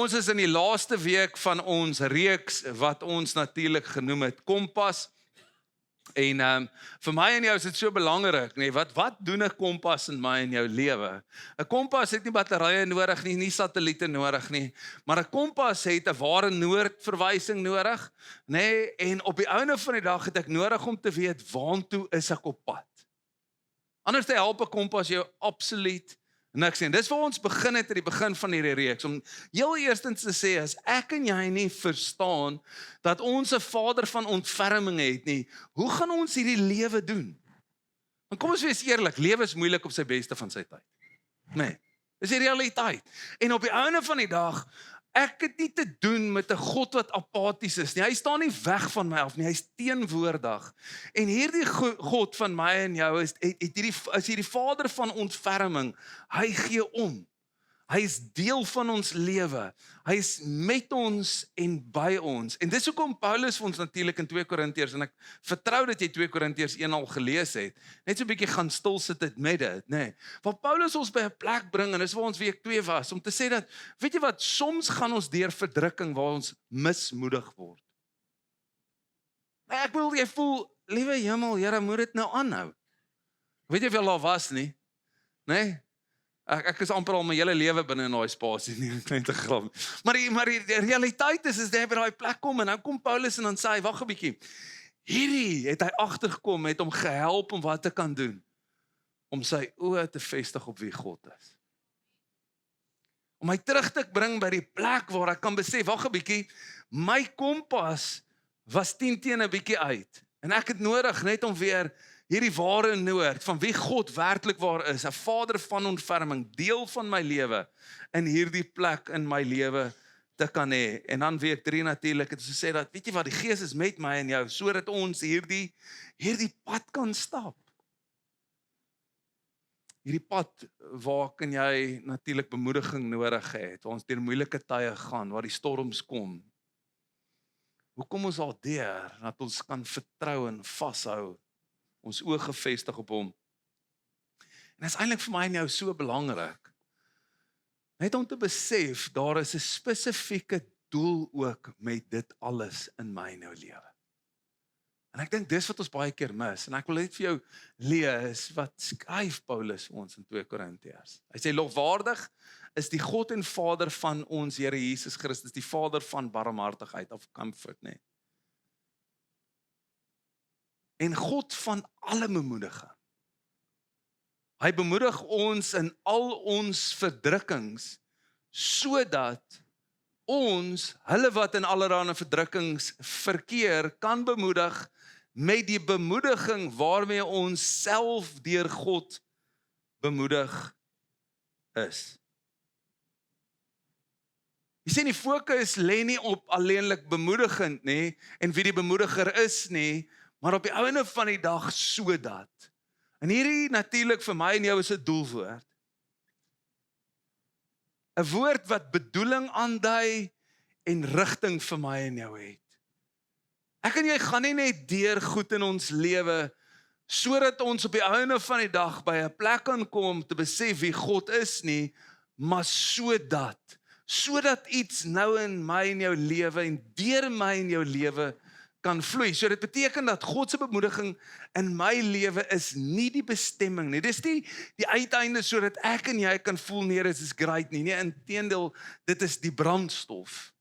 ons is in die laaste week van ons reeks wat ons natuurlik genoem het Kompas. En vir my en jou is dit so belangrik, nee, wat doen 'n kompas in my en jou lewe? 'n Kompas het nie batterye nodig nie, nie satelliete nodig nie, maar 'n kompas het 'n ware noordverwysing nodig, nee, en op die einde van die dag het ek nodig om te weet waantoe is ek op pad. Anders te help 'n kompas jou absoluut niks nie. Dis waar ons begin het aan die begin van hierdie reeks, om heel eerstens te sê, as ek en jy nie verstaan dat ons 'n Vader van ontferming het nie, hoe gaan ons hierdie lewe doen? Want kom ons wees eerlik, lewe is moeilik op sy beste van sy tyd. Nee, dis die realiteit. En op die einde van die dag, ek het nie te doen met 'n God wat apaties is nie. Hy staan nie weg van my af nie, hy's teenwoordig. En hierdie God van my en jou is hierdie Vader van ontferming. Hy gee om. Hy is deel van ons lewe. Hy is met ons en by ons. En dis hoekom Paulus vir ons natuurlik in 2 Korintiërs, en ek vertrou dat jy 2 Korintiërs 1 al gelees het, net so 'n bietjie gaan stil sit met dit, nê. Waar Paulus ons by 'n plek bring, en dis waar ons week 2 was, om te sê dat, weet jy wat, soms gaan ons deur verdrukking waar ons mismoedig word. Ek wil jy voel, liewe hemel, Here, moet dit nou aanhou. Weet jy of jy al was nie? Nê? Ek is amper al my hele lewe binne in daai spasie, nie 'n klein te grap. Maar die realiteit is jy by daai plek kom, en nou kom Paulus en dan sê hy, wag 'n bietjie. Hierdie het hy agtergekom, het hom gehelp om wat te kan doen, om sy oë te vestig op wie God is. Om my terug te bring by die plek waar ek kan besef, wag 'n bietjie, my kompas was 10 teen 'n bietjie uit. En ek het nodig net om weer hierdie ware noord, van wie God werklik waar is, 'n Vader van ontferming, deel van my lewe, in hierdie plek in my lewe te kan hê. En dan week 3 natuurlik, het ons gesê dat, weet jy wat, die Gees is met my en jou, sodat ons hierdie pad kan stap. Hierdie pad waar kan jy natuurlik bemoediging nodig het, waar ons deur moeilike tye gaan, waar die storms kom. Hoe kom ons al deur, dat ons kan vertrou en vashou, ons oë gefestig op hom. En dit is eintlik vir my en jou so belangrik, net om te besef, daar is 'n spesifieke doel ook met dit alles in my en jou lewe. En ek dink dis wat ons baie keer mis, en ek wil net vir jou lees, wat skryf Paulus ons in 2 Korintiërs. Hy sê, lofwaardig is die God en Vader van ons Here Jesus Christus, die Vader van barmhartigheid, of comfort, nee. En God van alle bemoediging. Hy bemoedig ons in al ons verdrukkings, sodat ons, hulle wat in allerlei verdrukkings verkeer, kan bemoedig met die bemoediging waarmee ons self deur God bemoedig is. Jy sien, die fokus lê nie op alleenlik bemoedigend nie, en wie die bemoediger is nie, maar op die einde van die dag sodat. En hierdie natuurlik vir my en jou is 'n doelwoord. 'n Woord wat bedoeling aandui en rigting vir my en jou het. Ek en jy gaan nie net deur goed in ons lewe, sodat ons op die einde van die dag by 'n plek kan kom om te besef wie God is nie, maar sodat iets nou in my en jou lewe en deur my en jou lewe kan vloei. So dit beteken dat God se bemoediging in my lewe is nie die bestemming nie. Dis nie die uiteinde sodat ek en jy kan voel nee, dit is great nie. Nee, inteendeel, dit is die brandstof.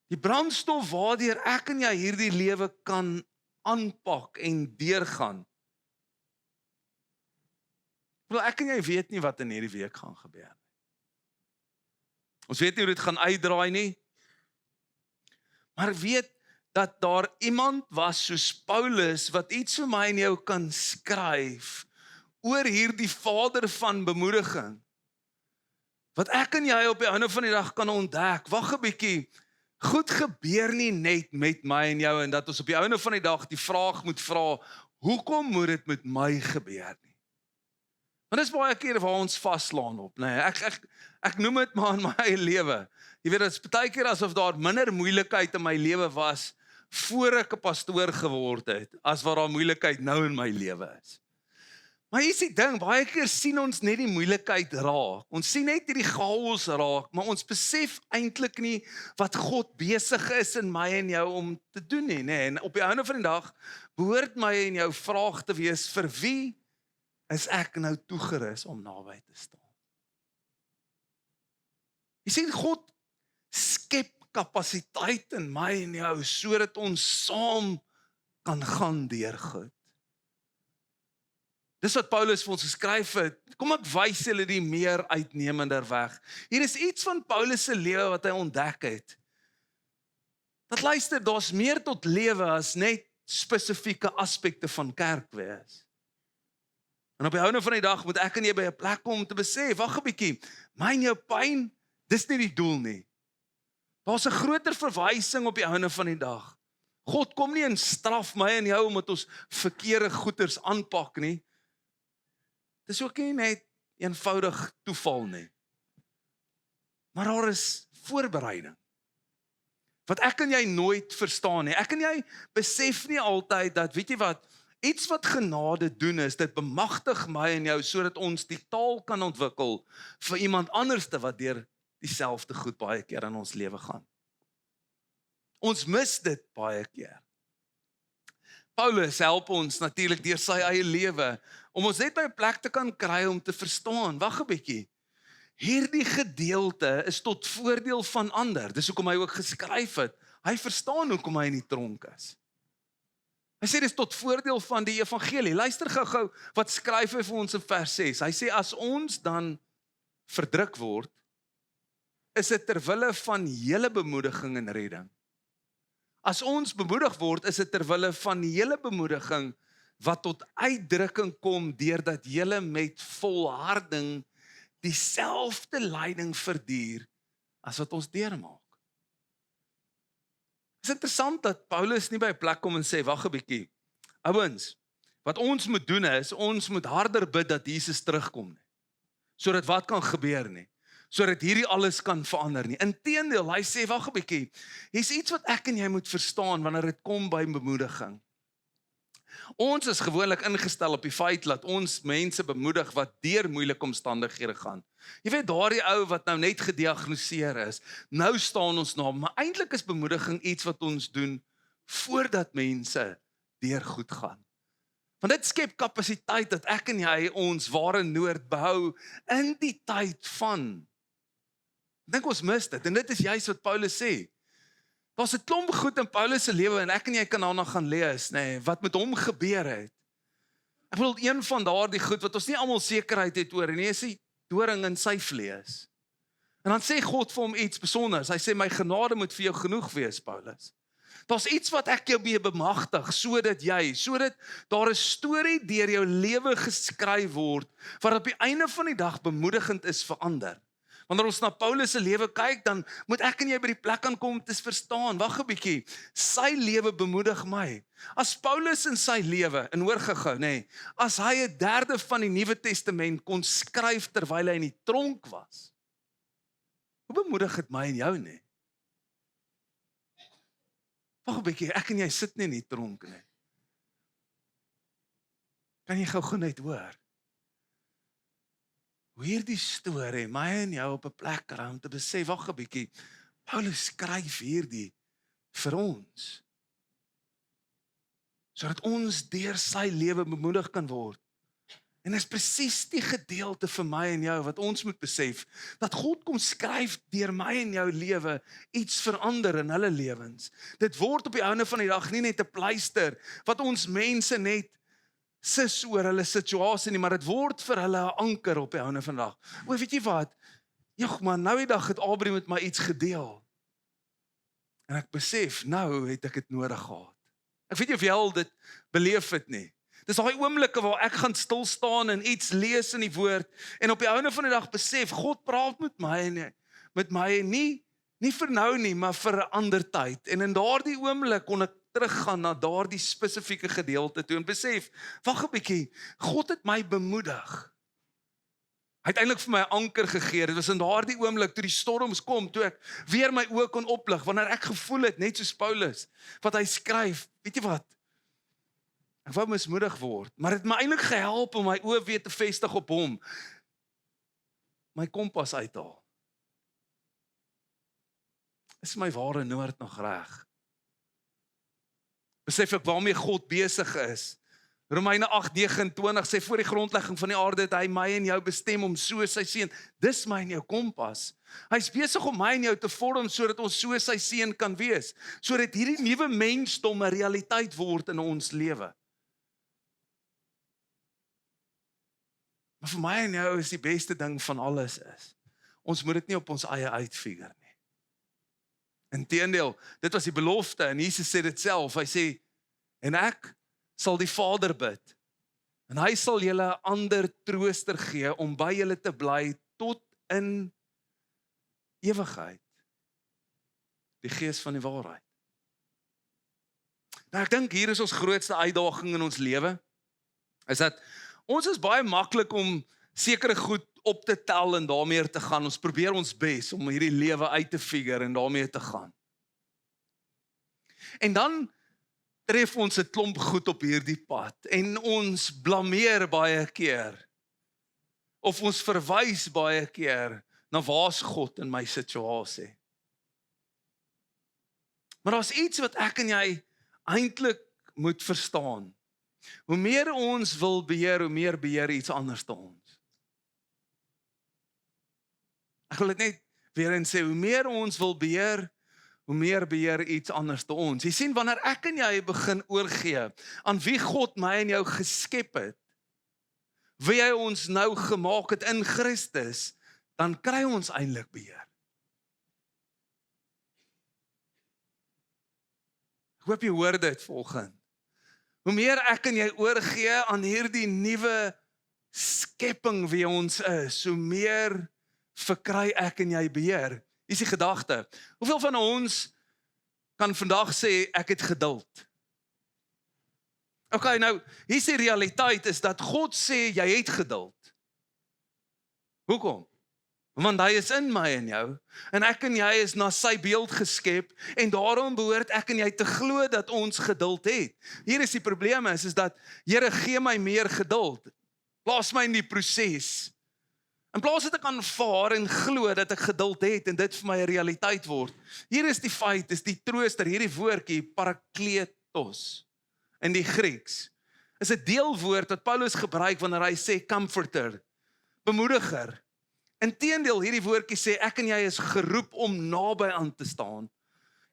Die brandstof waardeur ek en jy hierdie lewe kan aanpak en deurgaan. Ek en jy weet nie wat in hierdie week gaan gebeur. Ons weet nie hoe dit gaan uitdraai nie. Maar weet dat daar iemand was soos Paulus, wat iets vir my en jou kan skryf, oor hierdie Vader van bemoediging, wat ek en jy op die einde van die dag kan ontdek, wag 'n bietjie, goed gebeur nie net met my en jou, en dat ons op die einde van die dag die vraag moet vra, hoekom moet dit met my gebeur nie? Want dis baie keer waar ons vaslaan op, nee, ek noem dit maar in my eie lewe. Jy weet, dit is baie keer asof daar minder moeilikheid in my lewe was, voor ek 'n pastoor geword het, as wat daar moeilikheid nou in my lewe is. Maar hier is die ding, baie keer sien ons net die moeilikheid raak. Ons sien net hierdie chaos raak, maar ons besef eintlik nie wat God besig is in my en jou om te doen nie, nê? En op die einde van die dag behoort my en jou vraag te wees, vir wie is ek nou toegerus om naby te staan? Jy sien, God skep kapasiteit in my en jou sodat ons saam kan gaan deur goed. Dis wat Paulus vir ons geskryf het. Kom ek wys julle die meer uitnemender weg. Hier is iets van Paulus se lewe wat hy ontdek het. Dat luister, daar's meer tot lewe as net spesifieke aspekte van kerk wees. En op die einde van die dag moet ek en jy by 'n plek kom om te besef, wag 'n bietjie, my en jou pyn, dis nie die doel nie. Daar's 'n groter verwysing op die einde van die dag. God kom nie en straf my en jou omdat ons verkeerde goeders aanpak nie. Dis ook nie net eenvoudig toeval nie. Maar daar is voorbereiding. Wat ek en jy nooit verstaan nie. Ek en jy besef nie altyd dat, weet jy wat, iets wat genade doen is, dit bemagtig my en jou sodat ons die taal kan ontwikkel vir iemand anderste wat deur dieselfde goed baie keer in ons lewe gaan. Ons mis dit baie keer. Paulus help ons natuurlik deur sy eie lewe om ons net by 'n plek te kan kry om te verstaan. Wag 'n bietjie. Hierdie gedeelte is tot voordeel van ander. Dis hoekom hy ook geskryf het. Hy verstaan hoekom hy in die tronk is. Hy sê dis tot voordeel van die evangelie. Luister gou-gou wat skryf hy vir ons in vers 6. Hy sê as ons dan verdruk word, is dit ter wille van julle bemoediging en redding. As ons bemoedig word, is dit ter wille van julle bemoediging wat tot uitdrukking kom deurdat julle met volharding dieselfde lyding verduur as wat ons deurmaak. Dit is interessant dat Paulus nie by 'n plek kom en sê, wag 'n bietjie, ouens, wat ons moet doen is, ons moet harder bid dat Jesus terugkom nie, sodat wat kan gebeur nie, sodat hierdie alles kan verander nie. Inteendeel, hy sê, wag 'n bietjie, hier's iets wat ek en jy moet verstaan wanneer dit kom by bemoediging. Ons is gewoonlik ingestel op die feit dat ons mense bemoedig wat deur moeilike omstandighede gaan. Jy weet, daardie ou wat nou net gediagnoseer is, nou staan ons na, maar eintlik is bemoediging iets wat ons doen voordat mense deur goed gaan. Want dit skep kapasiteit dat ek en jy ons ware nood behou in die tyd van. Ek dink ons mis dit, en dit is juist wat Paulus sê. Daar's 'n klomp goed in Paulus se lewe en ek en jy kan daarna gaan lees, nê, wat met hom gebeur het. Ek bedoel, een van daardie goed wat ons nie almal sekerheid het oor nie, is die doring in sy vlees. En dan sê God vir hom iets besonders. Hy sê my genade moet vir jou genoeg wees, Paulus. Daar's iets wat ek jou mee bemagtig sodat daar 'n storie deur jou lewe geskryf word wat op die einde van die dag bemoedigend is vir ander. Wanneer ons na Paulus se lewe kyk, dan moet ek en jy by die plek aankom om te verstaan, wag 'n bietjie, sy lewe bemoedig my. As Paulus in sy lewe, en hoor gou-gou, nê, as hy 'n derde van die Nuwe Testament kon skryf terwyl hy in die tronk was, hoe bemoedig dit my en jou nie? Wag 'n bietjie, ek en jy sit nie in die tronk nie. Kan jy gou net hoor? Hoe hierdie storie my en jou op 'n plek kry om te besef, wag 'n bietjie, Paulus skryf hierdie vir ons, sodat ons deur sy lewe bemoedig kan word. En dit is presies die gedeelte vir my en jou wat ons moet besef, dat God kom skryf deur my en jou lewe iets verander in hulle lewens. Dit word op die einde van die dag nie net 'n pleister wat ons mense net sis oor hulle situasie nie, maar dit word vir hulle 'n anker op die einde van die dag. O, weet jy wat? Jogg man, nou die dag het Aubrey met my iets gedeel. En ek besef, nou het ek dit nodig gehad. Ek weet nie of jy al dit beleef het nie. Dis daai oomblikke waar ek gaan stil staan en iets lees in die woord en op die einde van die dag besef, God praat met my nie vir nou nie, maar vir 'n ander tyd. En in daardie oomblik kon ek teruggaan na daardie spesifieke gedeelte toe en besef, wag 'n bietjie, God het my bemoedig. Hy het eintlik vir my 'n anker gegee. Dit was in daardie oomblik toe die storms kom, toe ek weer my oë kon oplig, wanneer ek gevoel het net soos Paulus wat hy skryf, weet jy wat? Ek wou mismoedig word, maar dit het my eintlik gehelp om my oë weer te vestig op hom. My kompas uithaal. Is my ware noord nog reg? Besef ek waarmee God besig is. Romeine 8:29 sê voor die grondlegging van die aarde het hy my en jou bestem om so sy seun. Dis my en jou kompas. Hy's besig om my en jou te vorm sodat ons so sy seun kan wees. Sodat hierdie nuwe mensdom 'n realiteit word in ons lewe. Maar vir my en jou is die beste ding van alles is, ons moet dit nie op ons eie uitfigure nie. Inteendeel, dit was die belofte en Jesus sê dit self. Hy sê, en ek sal die Vader bid, en hy sal julle 'n ander trooster gee om by julle te bly tot in ewigheid. Die Gees van die waarheid. Nou ek dink hier is ons grootste uitdaging in ons lewe, is dat ons is baie maklik om sekere goed op te tel en daarmee te gaan. Ons probeer ons bes om hierdie lewe uit te figure en daarmee te gaan. En dan tref ons 'n klomp goed op hierdie pad en ons blameer baie keer. Of ons verwys baie keer na waar's God in my situasie. Maar daar's iets wat ek en jy eintlik moet verstaan. Hoe meer ons wil beheer, hoe meer beheer iets anders te ons. Ek wil dit net weer eens sê, hoe meer ons wil beheer, hoe meer beheer iets anders te ons. Jy sien, wanneer ek en jy begin oorgee aan wie God my en jou geskep het, wie hy ons nou gemaak het in Christus, dan kry ons eintlik beheer. Ek hoop jy hoor dit volgens. Hoe meer ek en jy oorgee aan hierdie nuwe skepping wie ons is, hoe meer verkry ek en jy beheer. Hier is die gedagte. Hoeveel van ons kan vandag sê ek het geduld? Okay, nou, hier is die realiteit is dat God sê jy het geduld. Hoekom? Want hy is in my en jou, en ek en jy is na sy beeld geskep, en daarom behoort ek en jy te glo dat ons geduld het. Hier is die probleem is dat, Here, gee my meer geduld. Plaas my in die proses. In plaas dat ek aanvaar en glo dat ek geduld het, en dit vir my 'n realiteit word. Hier is die feit, is die trooster, hierdie woordjie, parakletos, in die Grieks, is 'n deelwoord wat Paulus gebruik wanneer hy sê comforter, bemoediger. Inteendeel, hierdie woordjie sê, ek en jy is geroep om naby aan te staan.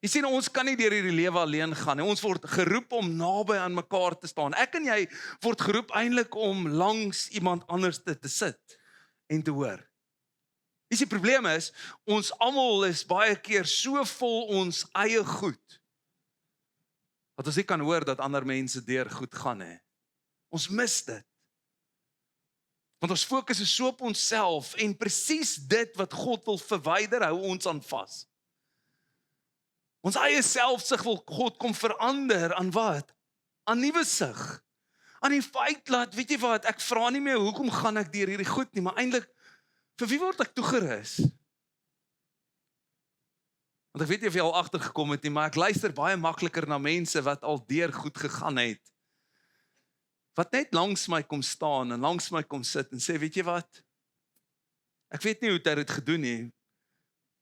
Jy sien, ons kan nie deur hierdie lewe alleen gaan nie. Ons word geroep om naby aan mekaar te staan. Ek en jy word geroep eintlik om langs iemand anders te sit en te hoor. Dis die probleem is, ons almal is baie keer so vol ons eie goed, dat ons nie kan hoor dat ander mense deur goed gaan nie. Ons mis dit. Want ons fokus is so op onsself en presies dit wat God wil verwyder, hou ons aan vas. Ons eie selfsug wil God kom verander aan wat? Aan nuwe sug. Aan die feit dat, weet jy wat, ek vra nie meer hoekom gaan ek deur hierdie goed nie, maar eintlik, vir wie word ek toegerus? Want ek weet nie of jy al agtergekom het nie, maar ek luister baie makliker na mense wat al deur goed gegaan het. Wat net langs my kom staan en langs my kom sit en sê, weet jy wat? Ek weet nie hoe hy dit gedoen nie,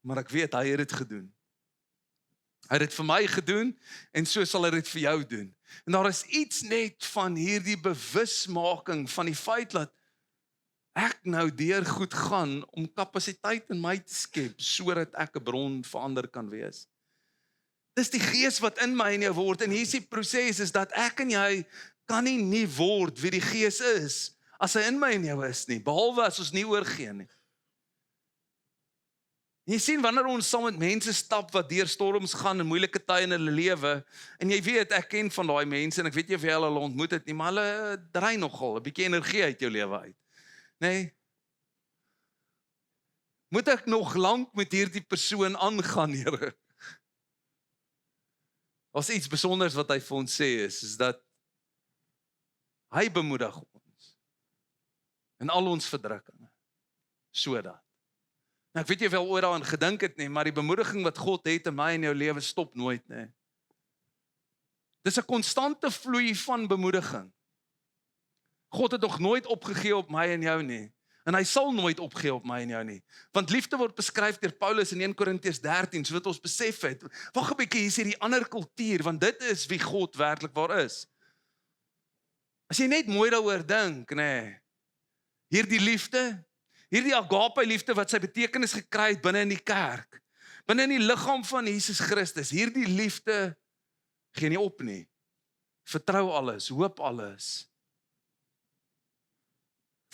maar ek weet hy het dit gedoen. Hy het dit vir my gedoen en so sal hy dit vir jou doen. En daar is iets net van hierdie bewusmaking van die feit dat ek nou deur goed gaan om kapasiteit in my te skep sodat ek 'n bron vir ander kan wees. Dis die Gees wat in my en jou word en hier is die proses is dat ek en jy kan nie word wie die Gees is as hy in my en jou is nie, behalwe as ons nie oorgee nie. Jy sien, wanneer ons saam met mense stap wat deur storms gaan en moeilike tye in hulle lewe, en jy weet, ek ken van daai mense, en ek weet nie of jy hulle ontmoet het nie, maar hulle draai nogal 'n bietjie energie uit jou lewe uit. Nee? Moet ek nog lank met hierdie persoon aangaan, Here? As iets besonders wat hy vir ons sê is dat hy bemoedig ons in al ons verdrukkinge, sodat. Nou, ek weet jy wel ooit daaraan gedink het nie, maar die bemoediging wat God het in my en jou lewe stop nooit nie. Dis 'n konstante vloei van bemoediging. God het nog nooit opgegee op my en jou nie. En hy sal nooit opgee op my en jou nie. Want liefde word beskryf deur Paulus in 1 Korintiërs 13, sodat ons besef het, wag 'n bietjie, hier is hierdie ander kultuur, want dit is wie God werklik waar is. As jy net mooi daaroor dink, hierdie liefde, hierdie agape liefde wat sy betekenis gekry het binne in die kerk, binne in die liggaam van Jesus Christus, hierdie liefde gee nie op nie. Vertrou alles, hoop alles.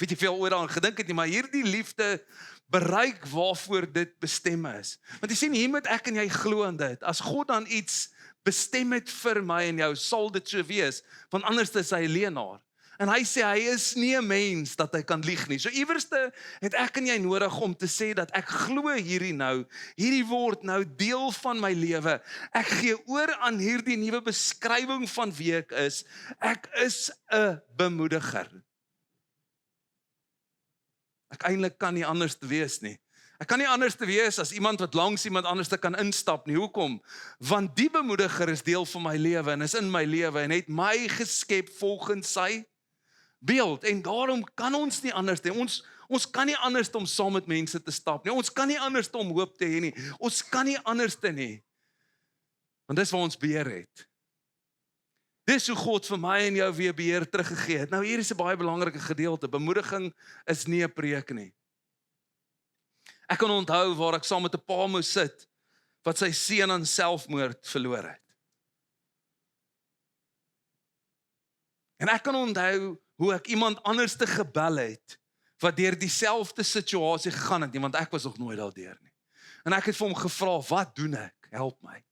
Weet jy veel ooit daaraan gedink het nie, maar hierdie liefde bereik waarvoor dit bestem is. Want jy sien, hier moet ek en jy glo aan dit. As God dan iets bestem het vir my en jou, sal dit so wees, want anders is hy 'n leienaar. En hy sê, hy is nie 'n mens dat hy kan lieg nie. So iewerste het ek en jy nodig om te sê dat ek glo hierdie word nou deel van my lewe. Ek gee oor aan hierdie nuwe beskrywing van wie ek is. Ek is 'n bemoediger. Ek eintlik kan nie anders te wees nie. Ek kan nie anders te wees as iemand wat langs iemand anders te kan instap nie. Hoekom? Want die bemoediger is deel van my lewe en is in my lewe en het my geskep volgens sy beeld. En daarom kan ons nie anders nie. Ons kan nie anders om saam met mense te stap nie. Ons kan nie anders om hoop te hê nie. Ons kan nie anders te nie. Want dis waar ons beheer het. Dis hoe God vir my en jou weer beheer teruggegee het. Nou hier is 'n baie belangrike gedeelte. Bemoediging is nie 'n preek nie. Ek kan onthou waar ek saam met 'n pa moes sit wat sy seun aan selfmoord verloor het. En ek kan onthou hoe ek iemand anders te gebel het wat deur dieselfde situasie gegaan het nie, want ek was nog nooit daardeur nie. En ek het vir hom gevra, "Wat doen ek? Help my."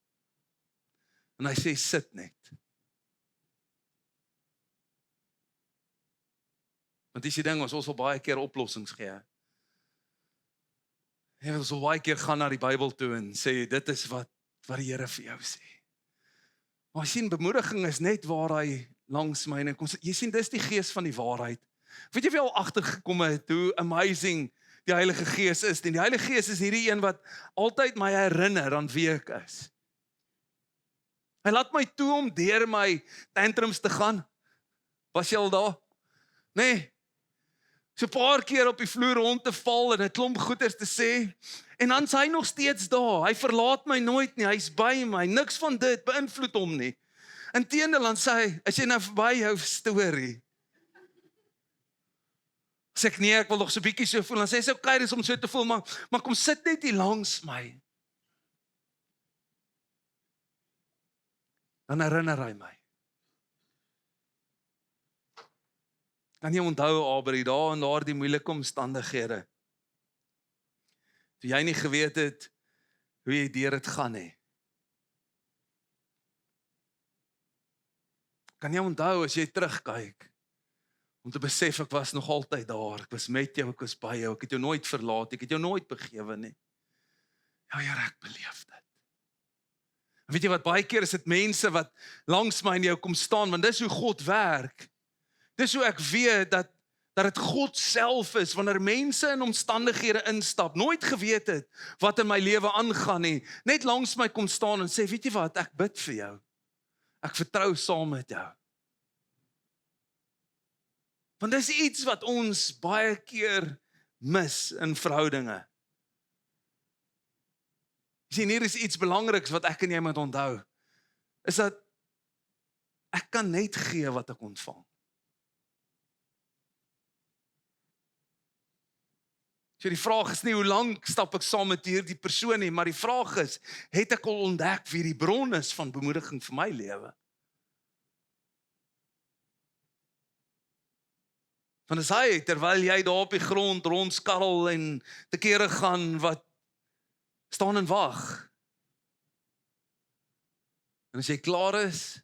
En hy sê, "Sit net." Want dis die ding, ons wil baie keer oplossings gee. Ons wil baie keer gaan na die Bybel toe en sê, dit is wat die Here vir jou sê. Maar jy sien, bemoediging is net waar hy langs my en kom. Jy sien, dis die gees van die waarheid. Weet jy wie al agtergekom het hoe amazing die Heilige Gees is? En die Heilige Gees is hierdie een wat altyd my herinner aan wie ek is. Hy laat my toe om deur my tantrums te gaan. Was jy al daar? Nee. So 'n paar keer op die vloer rond te val en 'n klomp goeders te sê. En dan is hy nog steeds daar. Hy verlaat my nooit nie. Hy's by my. Niks van dit beïnvloed hom nie. Inteendeel, dan sê hy, as jy nou verby jou storie. Sê ek nee, ek wil nog so 'n bietjie so voel. Dan sê hy, "Dis okay, dis om so te voel, maar kom sit net hier langs my." Dan herinner hy my. Kan jy onthou, Aubrey, daar in daardie moeilike omstandighede, toe jy nie geweet het hoe jy deur dit gaan nie. Kan jy onthou as jy terugkyk, om te besef ek was nog altyd daar, ek was met jou, ek was by jou, ek het jou nooit verlaat, ek het jou nooit begewe nie. Ja, Here, ek beleef dit. En weet jy wat, baie keer is dit mense wat langs my en jou kom staan, want dis hoe God werk. Dis hoe ek weet dat dit God self is, wanneer mense in omstandighede instap, nooit geweet het wat in my lewe aangaan nie, net langs my kom staan en sê, weet jy wat, ek bid vir jou. Ek vertrou saam met jou. Want dis iets wat ons baie keer mis in verhoudinge. Jy sien, hier is iets belangriks wat ek en jy moet onthou, is dat ek kan net gee wat ek ontvang. So die vraag is nie hoe lank stap ek saam met hierdie persoon nie, maar die vraag is, het ek al ontdek wie die bron is van bemoediging vir my lewe? Want as hy, terwyl jy daar op die grond rondskarrel en te kere gaan, wat staan en wag. En as jy klaar is,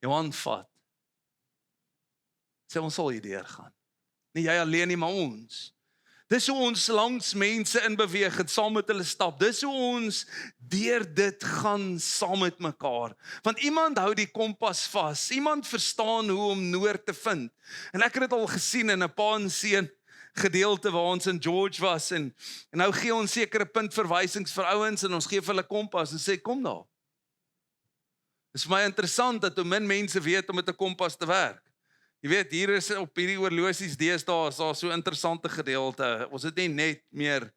jou hand vat, sê ons sal hier deurgaan. Nie jy alleen nie, maar ons. Dis hoe ons langs mense in beweeg het, saam met hulle stap. Dis hoe ons deur dit gaan saam met mekaar. Want iemand hou die kompas vas. Iemand verstaan hoe om noord te vind. En ek het dit al gesien in 'n pa en seun gedeelte waar ons in George was. En nou gee ons sekere puntverwysings vir ouens en ons gee vir hulle kompas en sê, kom daar. Dit is vir my interessant dat hoe min mense weet om met 'n kompas te werk. Jy weet, hier is op hierdie oorlosies deesdae is daar so interessante gedeelte. Ons het nie net meer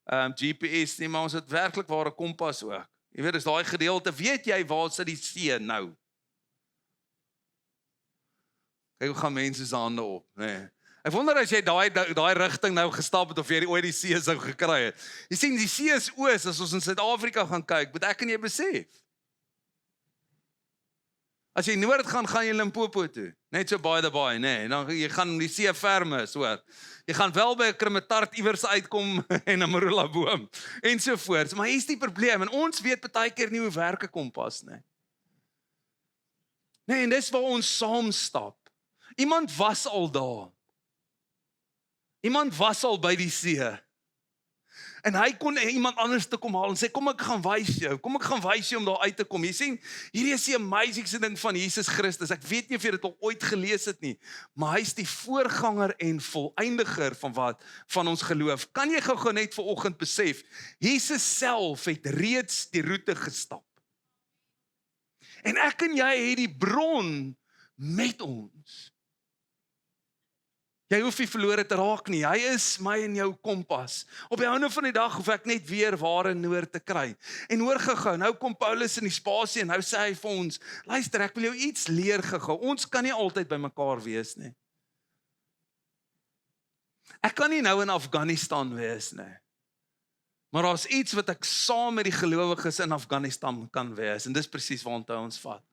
GPS nie, maar ons het werklik waar 'n kompas ook. Jy weet, is daai gedeelte, weet jy waar sit die see nou? Kyk, hoe gaan mense se hande op, nee. Ek wonder as jy daai rigting nou gestap het of jy ooit die see sou gekry het. Jy sien, die see is oos as ons in Suid-Afrika gaan kyk, moet ek en jy besef. As jy noord gaan jy Limpopo toe. Net so by the by, nee. Dan jy gaan die see vermis, hoor. Jy gaan wel by 'n Krimmetart iewers uitkom en 'n Marula boom en so voort. Maar hier's die probleem en ons weet baie keer nie hoe werk 'n kompas nie. Nee, en dis waar ons saam stap. Iemand was al daar. Iemand was al by die see. En hy kon iemand anders te kom haal en sê, kom ek gaan wys jou. Kom ek gaan wys jou om daar uit te kom. Jy sien, hierdie is die amazingste ding van Jesus Christus. Ek weet nie of jy dit al ooit gelees het nie, maar hy is die voorganger en voleindiger van wat? Van ons geloof. Kan jy gou net vanoggend besef, Jesus self het reeds die roete gestap. En ek en jy het die bron met ons. Jy hoef nie verlore te raak nie. Hy is my en jou kompas. Op die einde van die dag hoef ek net weer ware noord te kry. En hoor gou, nou kom Paulus in die spasie en nou sê hy vir ons, luister, ek wil jou iets leer gou. Ons kan nie altyd by mekaar wees nie. Ek kan nie nou in Afghanistan wees nie. Maar daar's iets wat ek saam met die gelowiges in Afghanistan kan wees. En dis presies waartoe ons vat.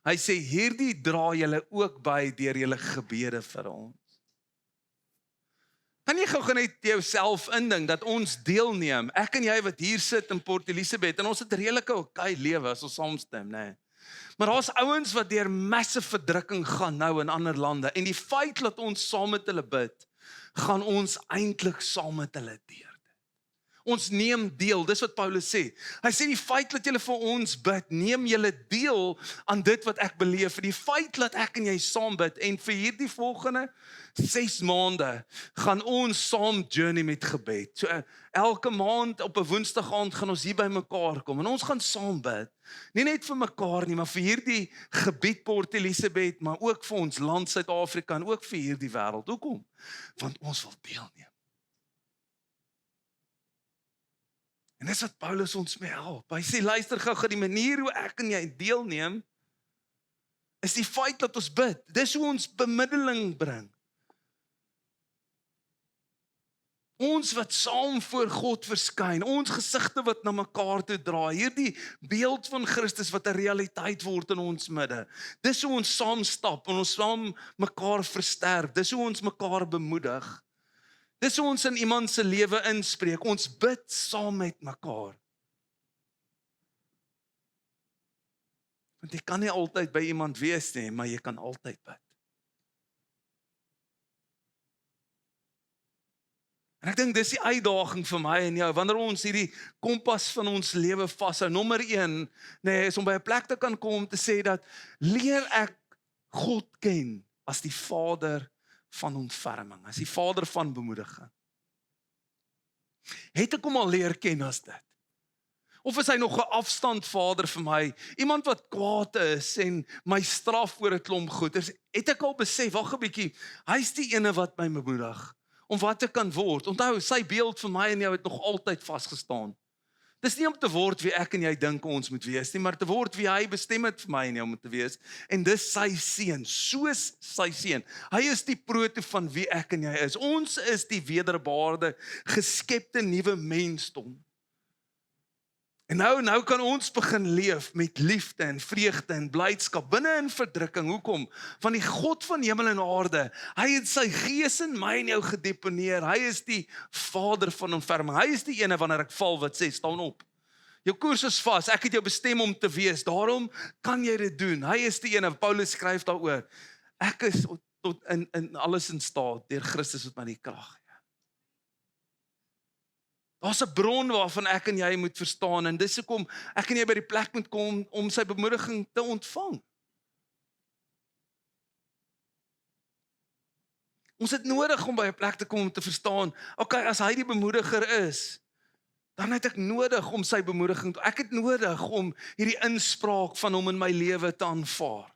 Hy sê, hierdie dra julle ook by deur julle gebede vir ons. Kan jy gou net jouself indink dat ons deelneem, ek en jy wat hier sit in Port Elizabeth, en ons het 'n redelike okay lewe as ons saamstem, nee. Maar daar's ouens wat deur massive verdrukking gaan nou in ander lande, en die feit dat ons saam met hulle bid, gaan ons eintlik saam met hulle deur. Ons neem deel, dis wat Paulus sê. Hy sê die feit dat julle vir ons bid, neem julle deel aan dit wat ek beleef. Die feit dat ek en jy saam bid, en vir hierdie volgende 6 maande gaan ons saam journey met gebed. So elke maand op 'n Woensdag aand gaan ons hier by mekaar kom en ons gaan saam bid. Nie net vir mekaar nie, maar vir hierdie gebied Port Elizabeth, maar ook vir ons land Suid-Afrika en ook vir hierdie wêreld. Hoekom? Want ons wil deelneem. En dis wat Paulus ons mee help. Hy sê, luister gou, die manier hoe ek en jy deelneem, is die feit dat ons bid. Dis hoe ons bemiddeling bring. Ons wat saam voor God verskyn, ons gesigte wat na mekaar toe draai, hierdie beeld van Christus wat 'n realiteit word in ons midde. Dis hoe ons saam stap en ons saam mekaar versterk. Dis hoe ons mekaar bemoedig. Dis hoe ons in iemand se lewe inspreek. Ons bid saam met mekaar. Want jy kan nie altyd by iemand wees nie, maar jy kan altyd bid. En ek dink dis die uitdaging vir my en jou, wanneer ons hierdie kompas van ons lewe vashou. Nommer 1, is om by 'n plek te kan kom om te sê dat leer ek God ken as die Vader van ontferming, as die Vader van bemoediging. Het ek hom al leer ken as dit? Of is hy nog 'n afstandvader vir my, iemand wat kwaad is en my straf oor 'n klomp goeders? Het ek al besef, wag 'n bietjie, hy's die ene wat my bemoedig om wat ek kan word. Onthou, sy beeld vir my en jou het nog altyd vasgestaan. Dis nie om te word wie ek en jy dink ons moet wees nie, maar te word wie hy bestem het vir my en jou om te wees. En dis sy seun, soos sy seun. Hy is die prototipe van wie ek en jy is. Ons is die wederbaarde, geskepte nuwe mensdom. En nou kan ons begin leef met liefde en vreugde en blydskap binne in verdrukking. Hoekom? Want die God van hemel en aarde, hy het sy gees in my en jou gedeponeer. Hy is die Vader van ontferming. Hy is die ene wanneer ek val wat sê, staan op. Jou koers is vas. Ek het jou bestem om te wees. Daarom kan jy dit doen. Hy is die ene. Paulus skryf daaroor. Ek is tot in alles in staat deur Christus wat my die krag gee. Daar's 'n bron waarvan ek en jy moet verstaan, en dis hoekom ek en jy by die plek moet kom om sy bemoediging te ontvang. Ons het nodig om by 'n plek te kom om te verstaan, okay, as hy die bemoediger is, dan het ek nodig om sy bemoediging, ek het nodig om hierdie inspraak van hom in my lewe te aanvaar.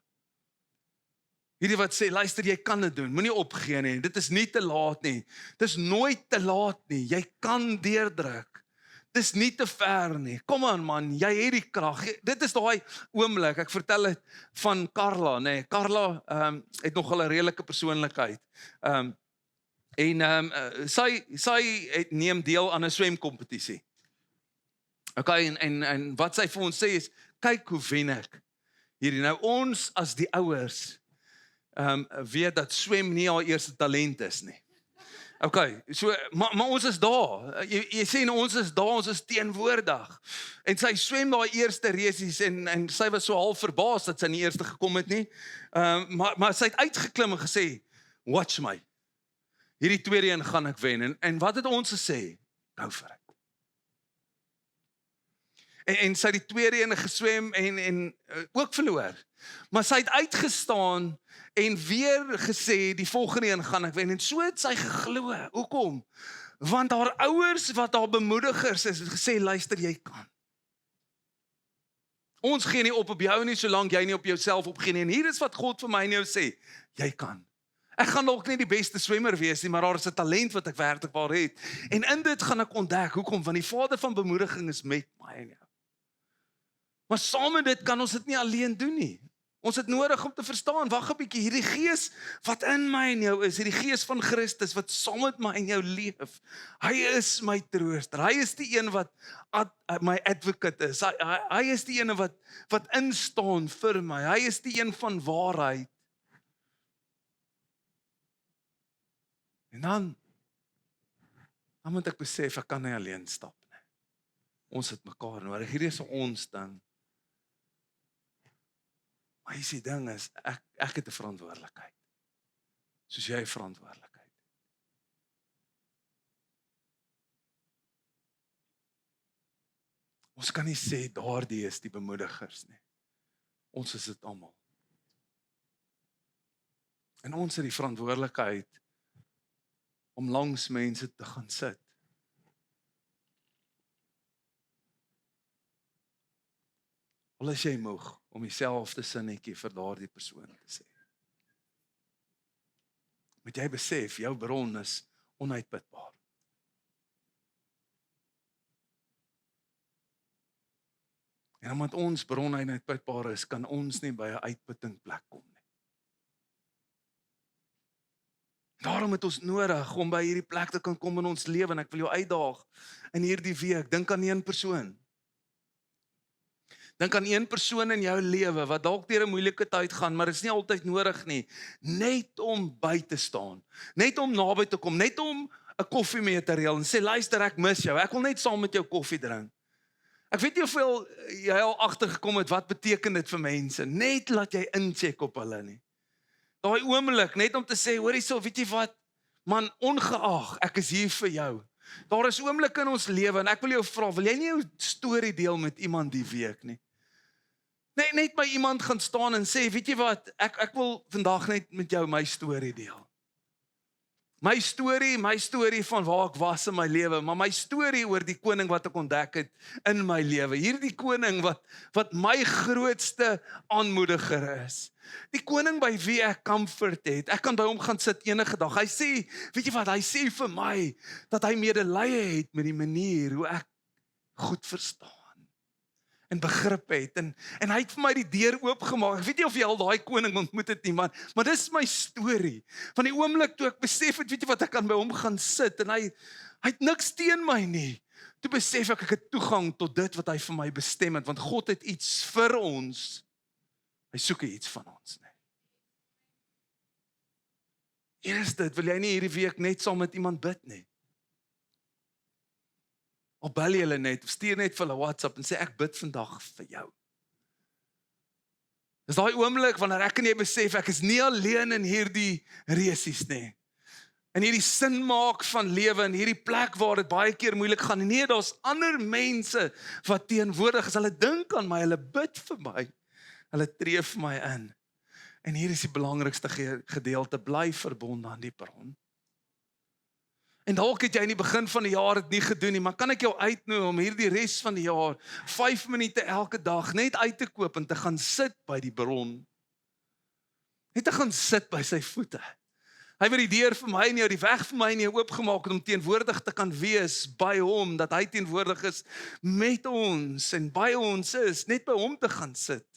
Hierdie wat sê, luister, jy kan dit doen, moenie opgee nie, dit is nie te laat nie, dit is nooit te laat nie, jy kan deurdruk. Dis nie te ver nie. Kom aan man, jy het die krag. Dit is daai oomblik. Ek vertel dit van Carla, nê. Carla het nogal 'n redelike persoonlikheid. Sy neem deel aan 'n swemkompetisie. Okay, en wat sy vir ons sê is, kyk hoe wen ek. Hierdie nou ons as die ouers weet dat swem nie haar eerste talent is nie. Okay, so, maar ons is daar. Jy sê ons is daar, ons is teenwoordig. En sy swem daai eerste resies en sy was so half verbaas dat sy nie eerste gekom het nie. Maar sy het uitgeklim en gesê, watch my. Hierdie tweede een gaan ek wen. En wat het ons gesê? Go for it. En sy het die tweede ene geswem en ook verloor. Maar sy het uitgestaan en weer gesê, die volgende een gaan ek wen. En so het sy geglo. Hoekom? Want haar ouers wat haar bemoedigers is, het gesê, luister, jy kan. Ons gee nie op jou nie, solank jy nie op jouself opgee nie. En hier is wat God vir my en jou sê, jy kan. Ek gaan dalk nie die beste swemmer wees nie, maar daar is 'n talent wat ek werklik waar het. En in dit gaan ek ontdek, hoekom? Want die Vader van bemoediging is met my en jou. Maar saam met dit kan ons dit nie alleen doen nie. Ons het nodig om te verstaan, wag 'n bietjie, hierdie gees wat in my en jou is, hierdie gees van Christus wat saam met my en jou leef, hy is my trooster, hy is die een wat my advocate is, hy is die een wat instaan vir my, hy is die een van waarheid. En dan moet ek besef, ek kan nie alleen stap nie. Ons het mekaar nodig, hierdie is ons ding. Maar die ding is, ek het 'n verantwoordelikheid. Soos jy 'n verantwoordelikheid. Ons kan nie sê, daardie is die bemoedigers nie. Ons is dit almal. En ons het die verantwoordelikheid om langs mense te gaan sit. Al is jy moeg om dieselfde sinnetjie vir daardie persoon te sê. Moet jy besef, jou bron is onuitputbaar. En omdat ons bron onuitputbaar is, kan ons nie by 'n uitputtingplek kom nie. Daarom het ons nodig om by hierdie plek te kan kom in ons lewe, en ek wil jou uitdaag in hierdie week, dink aan een persoon. Dink aan een persoon in jou lewe wat dalk deur 'n moeilike tyd gaan, maar dit is nie altyd nodig nie. Net om by te staan, net om naby te kom, net om 'n koffie mee te reël en sê, luister, ek mis jou, ek wil net saam met jou koffie drink. Ek weet nie hoeveel jy al agtergekom het, wat beteken dit vir mense, net laat jy incheck op hulle nie. Daai oomblik, net om te sê, hoor hierso, weet jy wat, man, ongeag, ek is hier vir jou. Daar is oomblikke in ons lewe, en ek wil jou vra, wil jy nie jou storie deel met iemand die week nie? Net by iemand gaan staan en sê, weet jy wat, ek wil vandag net met jou my storie deel. My storie van waar ek was in my lewe, maar my storie oor die koning wat ek ontdek het in my lewe. Hierdie koning wat my grootste aanmoediger is. Die koning by wie ek comfort het. Ek kan by hom gaan sit enige dag. Hy sê, weet jy wat, hy sê vir my, dat hy medelee het met die manier hoe ek goed verstaan en begrip het, en hy het vir my die deur oopgemaak. Ek weet nie of jy al daai koning ontmoet het nie, maar dis my storie. Van die oomblik toe ek besef het, weet jy wat, ek kan by hom gaan sit, en hy het niks teen my nie. Toe besef ek het toegang tot dit wat hy vir my bestem het, want God het iets vir ons. Hy soek iets van ons, nie. Eers dit, wil jy nie hierdie week net saam met iemand bid nie? Of bel jy hulle net, of stuur net vir hulle WhatsApp en sê, ek bid vandag vir jou. Dis daai oomblik wanneer ek en jy besef, ek is nie alleen in hierdie resies nie. In hierdie sin maak van lewe, in hierdie plek waar dit baie keer moeilik gaan. Nee, daar's ander mense wat teenwoordig is. Hulle dink aan my, hulle bid vir my. Hulle tree vir my in. En hier is die belangrikste gedeelte, bly verbonde aan die bron. En dalk het jy in die begin van die jaar dit nie gedoen nie, maar kan ek jou uitnooi om hierdie res van die jaar 5 minute elke dag net uit te koop en te gaan sit by die bron. Net te gaan sit by sy voete. Hy het die deur vir my en jou, die weg vir my en jou oopgemaak om teenwoordig te kan wees by hom, dat hy teenwoordig is met ons en by ons is, net by hom te gaan sit.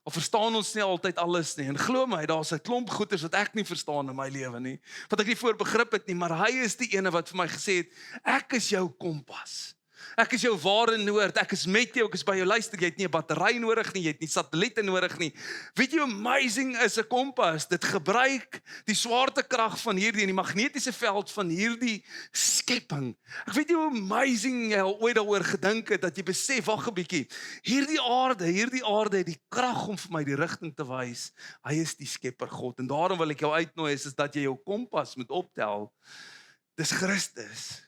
Of verstaan ons nie altyd alles nie. En glo my, daar's 'n klomp goeters wat ek nie verstaan in my lewe nie. Wat ek nie voor begrip het nie, maar hy is die ene wat vir my gesê het, ek is jou kompas. Ek is jou ware noord, ek is met jou, ek is by jou. Luister, jy het nie 'n battery nodig nie, jy het nie satelliete nodig nie. Weet jy hoe amazing is 'n kompas? Dit gebruik die swaartekrag van hierdie en die magnetiese veld van hierdie skepping. Ek weet nie hoe amazing jy al ooit daaroor gedink het, dat jy besef, wag 'n bietjie, hierdie aarde het die krag om vir my die rigting te wys. Hy is die skepper God. En daarom wil ek jou uitnooi is dat jy jou kompas moet optel. Dis Christus.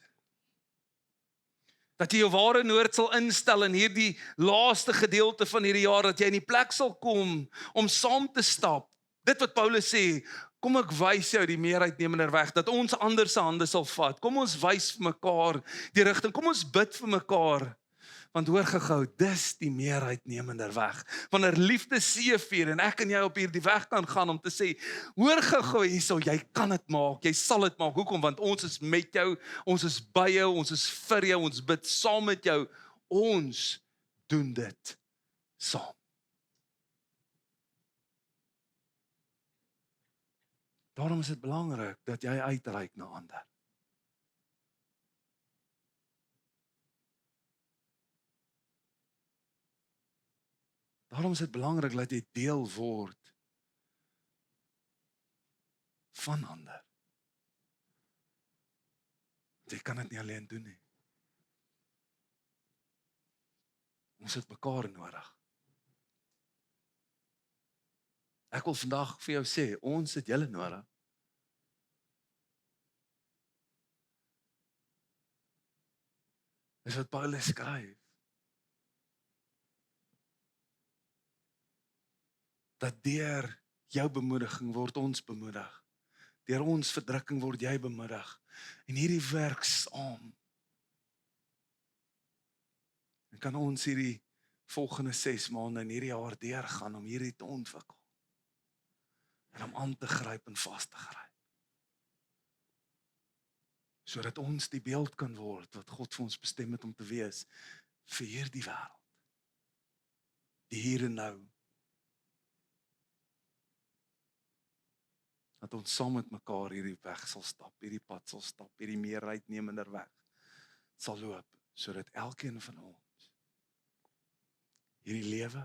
Dat jy jou ware noord sal instel in hierdie laaste gedeelte van hierdie jaar, dat jy in die plek sal kom om saam te stap. Dit wat Paulus sê, kom ek wys jou die meer uitnemender weg, dat ons ander se hande sal vat. Kom ons wys vir mekaar die rigting, kom ons bid vir mekaar. Want hoor gehou, dis die meer uitnemender weg. Wanneer liefde seëvier en ek en jy op hierdie weg kan gaan om te sê, hoor gehou hierso, jy kan dit maak, jy sal dit maak. Hoekom? Want ons is met jou, ons is by jou, ons is vir jou, ons bid saam met jou. Ons doen dit saam. Daarom is dit belangrik dat jy uitreik na ander. Daarom is dit belangrik dat jy deel word van ander. Jy kan dit nie alleen doen nie. Ons het mekaar nodig. Ek wil vandag vir jou sê, ons het julle nodig. Dis wat Paulus skryf. Dat deur jou bemoediging word ons bemoedig. Deur ons verdrukking word jy bemoedig. En hierdie werk saam. En kan ons hierdie volgende 6 maande in hierdie jaar deurgaan om hierdie te ontwikkel. En om aan te gryp en vas te gryp. Sodat ons die beeld kan word wat God vir ons bestem het om te wees vir hierdie wêreld. Die hier en nou. Dat ons saam met mekaar hierdie weg sal stap, hierdie pad sal stap, hierdie meer uitnemender weg sal loop, sodat elkeen van ons hierdie lewe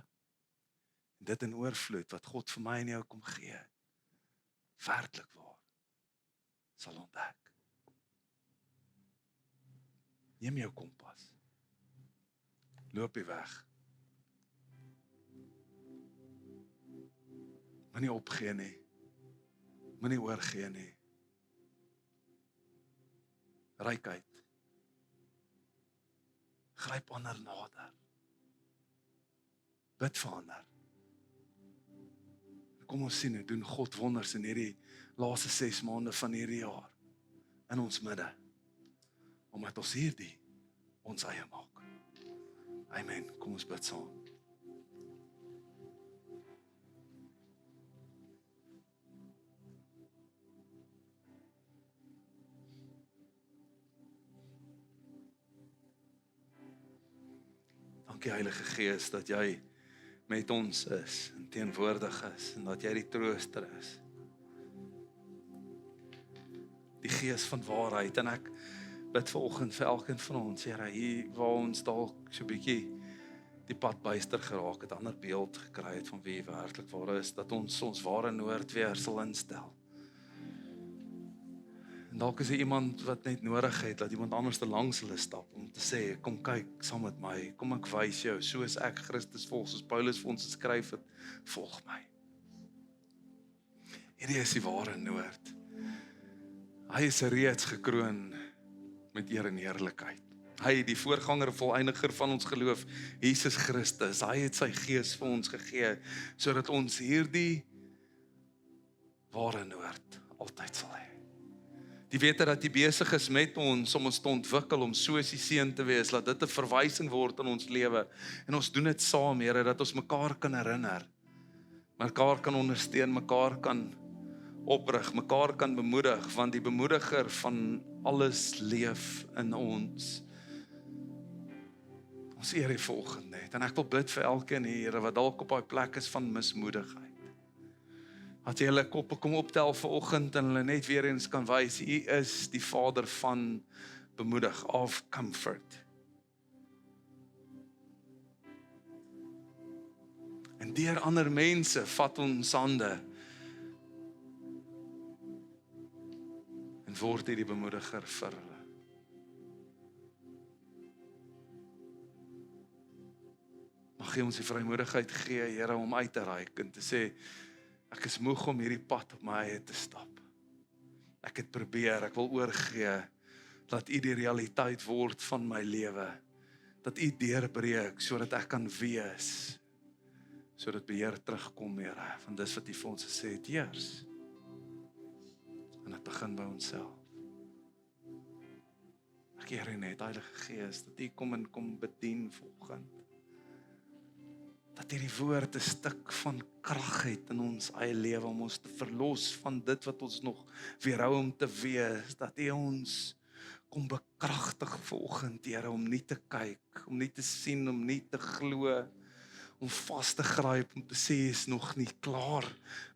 en dit in oorvloed wat God vir my en jou kom gee, werklik waar sal ontdek. Neem jou kompas. Loop die weg. Moenie opgee nie. Moenie oorgee nie. Reik uit. Gryp ander nader. Bid vir ander. Kom ons sien, doen God wonders in hierdie laaste 6 maande van hierdie jaar. In ons midde. Omdat ons hierdie ons eie maak. Amen. Kom ons bid saam. Dankie Heilige Gees dat jy met ons is en teenwoordig is en dat jy die trooster is. Die Gees van waarheid en ek bid vanoggend vir elkeen van ons, Here, hier waar ons dalk so 'n bietjie die pad byster geraak het, ander beeld gekry het van wie werklik waar is, dat ons ware noord weer sal instel. En dalk is iemand wat net nodig het, dat iemand anders te langs hulle stap, om te sê, kom kyk saam met my, kom ek wys jou, soos ek Christus volg, soos Paulus vir ons geskryf het, volg my. Hierdie is die ware noord. Hy is reeds gekroon met eer en heerlikheid. Hy, die voorganger en voleindiger van ons geloof, Jesus Christus, hy het sy Gees vir ons gegee, sodat ons hierdie ware noord altyd sal hê. Die weet dat jy besig is met ons om ons te ontwikkel, om soos die seun te wees, dat dit 'n verwysing word in ons lewe. En ons doen dit saam, Here, dat ons mekaar kan herinner, mekaar kan ondersteun, mekaar kan oprig, mekaar kan bemoedig, want die bemoediger van alles leef in ons. Ons eer die volgende net, en ek wil bid vir elkeen hier, Here, wat dalk op daai plek is van mismoedigheid. Dat jy hulle koppe kom optel vanoggend en hulle net weer eens kan wys, U is die Vader van bemoedig, of comfort. En deur ander mense vat ons hande en word hy die bemoediger vir hulle. Mag jy ons die vrymoedigheid gee, Here, om uit te reik en te sê, ek is moeg om hierdie pad op my eie te stap. Ek het probeer, ek wil oorgee, dat U die realiteit word van my lewe. Dat U deurbreek, sodat ek kan wees, sodat beheer terugkom, Here. Want dis wat U vir ons gesê het, heers. En dit begin by onsself. Ek eer U net, Heilige Gees, dat U kom en kom bedien vanoggend. Dat hierdie woord 'n stuk van krag het in ons eie lewe om ons te verlos van dit wat ons nog weerhou om te wees. Dat U ons kom bekragtig vanoggend, Here, om nie te kyk, om nie te sien, om nie te glo, om vas te gryp, om te sê is nog nie klaar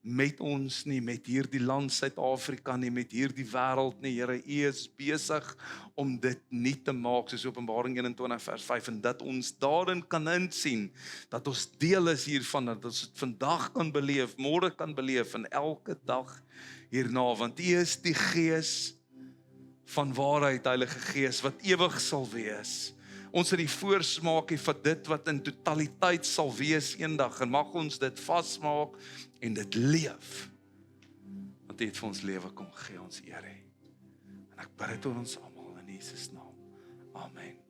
met ons nie, met hierdie land Suid-Afrika nie, met hierdie wêreld nie, Here. U is besig om dit nie te maak, soos Openbaring 21 vers 5, en dat ons daarin kan insien, dat ons deel is hiervan, dat ons dit vandag kan beleef, môre kan beleef, en elke dag hierna, want U is die Gees van waarheid, Heilige Gees, wat ewig sal wees. Ons het die voorsmaakie vir dit wat in totaliteit sal wees eendag, en mag ons dit vasmaak en dit leef. Want U het vir ons lewe kom gee, ons eer U. En ek bid dit oor ons almal in Jesus naam. Amen.